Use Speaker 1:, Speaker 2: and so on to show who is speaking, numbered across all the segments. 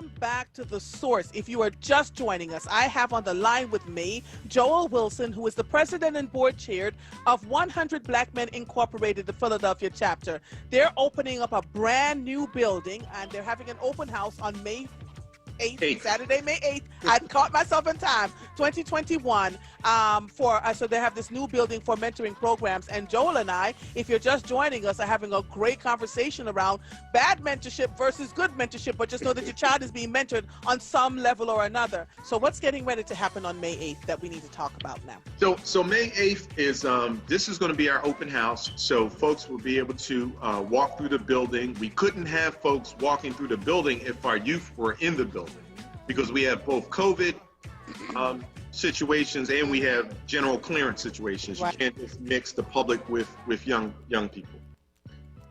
Speaker 1: Welcome back to The Source. If you are just joining us, I have on the line with me Joel Wilson, who is the president and board chair of 100 Black Men Incorporated, the Philadelphia chapter. They're opening up a brand new building, and they're having an open house on May 8th, Saturday, May 8th. I caught myself in time, 2021. So they have this new building for mentoring programs. And Joel and I, if you're just joining us, are having a great conversation around bad mentorship versus good mentorship, but just know that your child is being mentored on some level or another. So what's getting ready to happen on May 8th that we need to talk about now?
Speaker 2: So May 8th is, this is going to be our open house. So folks will be able to walk through the building. We couldn't have folks walking through the building if our youth were in the building, because we have both COVID situations and we have general clearance situations. Right. You can't just mix the public with young people.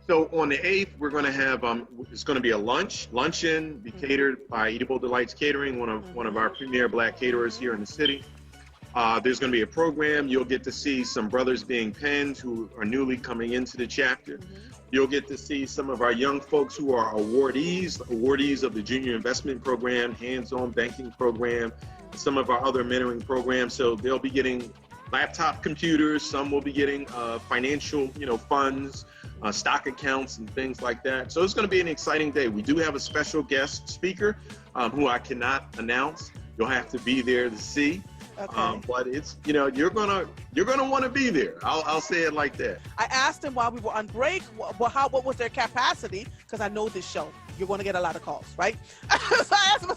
Speaker 2: So on the 8th, we're going to have, it's going to be a luncheon, be catered by Eatable Delights Catering, one of our premier Black caterers here in the city. There's going to be a program. You'll get to see some brothers being penned who are newly coming into the chapter. You'll get to see some of our young folks who are awardees of the Junior Investment Program, hands-on banking program, some of our other mentoring programs. So they'll be getting laptop computers. Some will be getting financial, funds, stock accounts and things like that. So it's going to be an exciting day. We do have a special guest speaker who I cannot announce. You'll have to be there to see. Okay. But it's, you're gonna want to be there. I'll say it like that.
Speaker 1: I asked him while we were on break, what was their capacity? Because I know this show, you're going to get a lot of calls, right? So I asked him,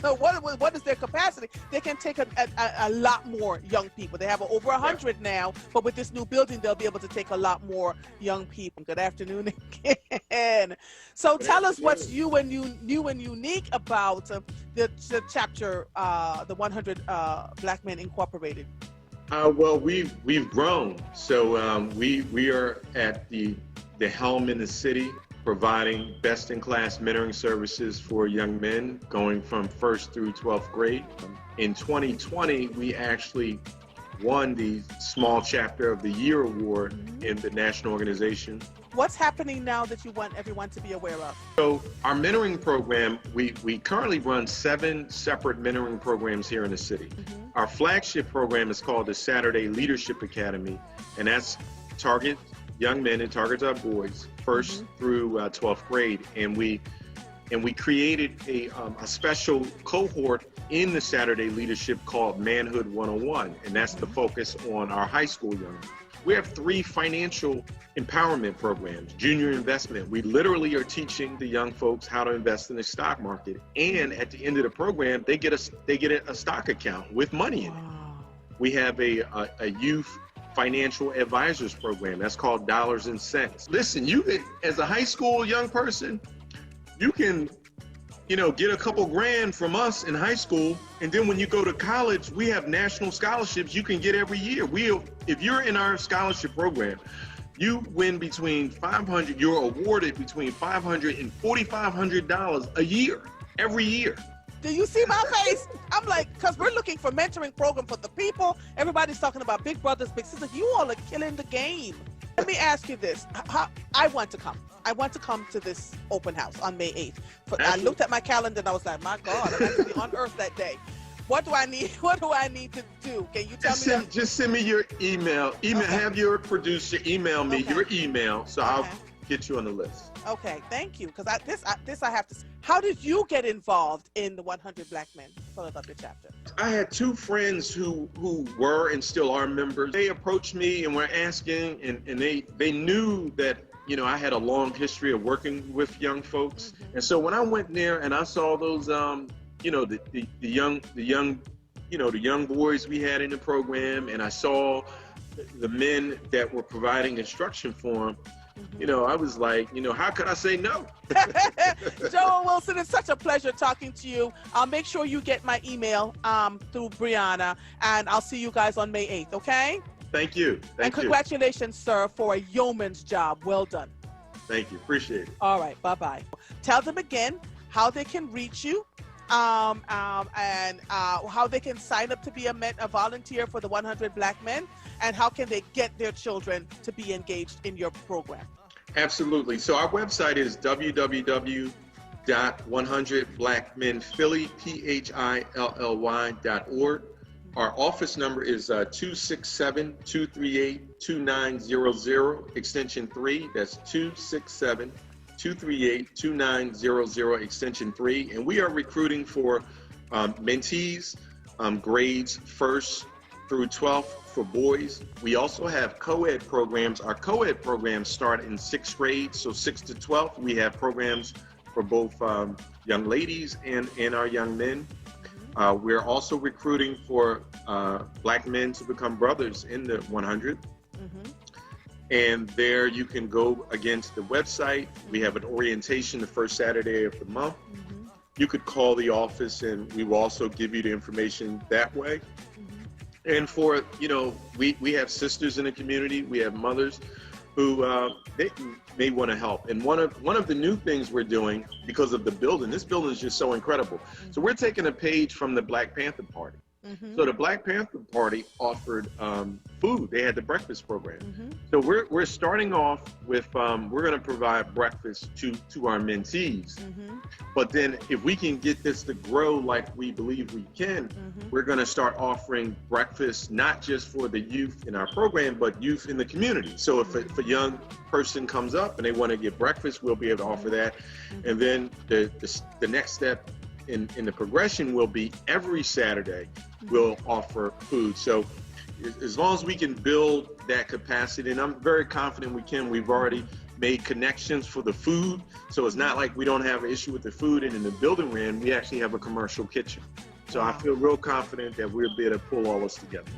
Speaker 1: what is their capacity? They can take a lot more young people. They have over 100 now, but with this new building, they'll be able to take a lot more young people. Good afternoon again. So tell us what's new and unique about the chapter, the 100 Black Men Incorporated.
Speaker 2: Well, we've grown. So we are at the helm in the city, providing best-in-class mentoring services for young men going from 1st through 12th grade. In 2020, we actually won the Small Chapter of the Year award in the national organization.
Speaker 1: What's happening now that you want everyone to be aware of?
Speaker 2: So our mentoring program, we currently run 7 separate mentoring programs here in the city. Our flagship program is called the Saturday Leadership Academy, and that's target young men and targets our boys 1st through 12th grade. And we created a special cohort in the Saturday Leadership called Manhood 101, and that's the focus on our high school young men. We have 3 financial empowerment programs. Junior investment, we literally are teaching the young folks how to invest in the stock market, and at the end of the program, they get a stock account with money in it. We have a youth financial advisors program that's called Dollars and Cents. Listen, you can, as a high school young person, you can get a couple grand from us in high school, and then when you go to college, we have national scholarships you can get every year. If you're in our scholarship program, you win you're awarded between $500 and $4,500 a year, every year.
Speaker 1: Do you see my face? I'm like, because we're looking for mentoring program for the people. Everybody's talking about big brothers, big sisters. You all are killing the game. Let me ask you this. I want to come. I want to come to this open house on May 8th. I looked at my calendar and I was like, my God, I'm actually on Earth that day. What do I need? What do I need to do? Can you tell me?
Speaker 2: Just send me your email. Okay. Have your producer email me your email, so I'll get you on the list.
Speaker 1: Okay, thank you. Because this I have to. How did you get involved in the 100 Black Men Philadelphia chapter?
Speaker 2: I had 2 friends who were and still are members. They approached me and were asking, and they knew that I had a long history of working with young folks. And so when I went there and I saw those the young boys we had in the program, and I saw the men that were providing instruction for them, I was like, how could I say no?
Speaker 1: Joel Wilson, it's such a pleasure talking to you. I'll make sure you get my email through Brianna, and I'll see you guys on May 8th, okay?
Speaker 2: Thank you.
Speaker 1: And congratulations, sir, for a yeoman's job. Well done.
Speaker 2: Thank you. Appreciate it.
Speaker 1: All right. Bye-bye. Tell them again how they can reach you and how they can sign up to be a volunteer for the 100 Black Men, and how can they get their children to be engaged in your program.
Speaker 2: Absolutely. So our website is www 100blackmenphilly, PHILLY.org. Our office number is 267-238-2900, extension 3. That's 267-238-2900, extension 3. And we are recruiting for mentees, grades 1st through 12th for boys. We also have co-ed programs. Our co-ed programs start in 6th grade, so 6th to 12th. We have programs for both young ladies and our young men. We're also recruiting for black men to become brothers in the 100. And there you can go against the website. We have an orientation the first Saturday of the month. You could call the office and we will also give you the information that way. And for, you know, we have sisters in the community, we have mothers who they may want to help. And one of the new things we're doing, because of the building, this building is just so incredible. So we're taking a page from the Black Panther Party. So the Black Panther Party offered food. They had the breakfast program. So we're starting off with, we're going to provide breakfast to our mentees. But then if we can get this to grow like we believe we can, we're going to start offering breakfast, not just for the youth in our program, but youth in the community. So if a young person comes up and they want to get breakfast, we'll be able to offer that. And then the next step in the progression will be every Saturday we'll offer food. So as long as we can build that capacity, and I'm very confident we can. We've already made connections for the food, so it's not like we don't have an issue with the food. And in the building we're in, we actually have a commercial kitchen. So I feel real confident that we'll be able to pull all this together.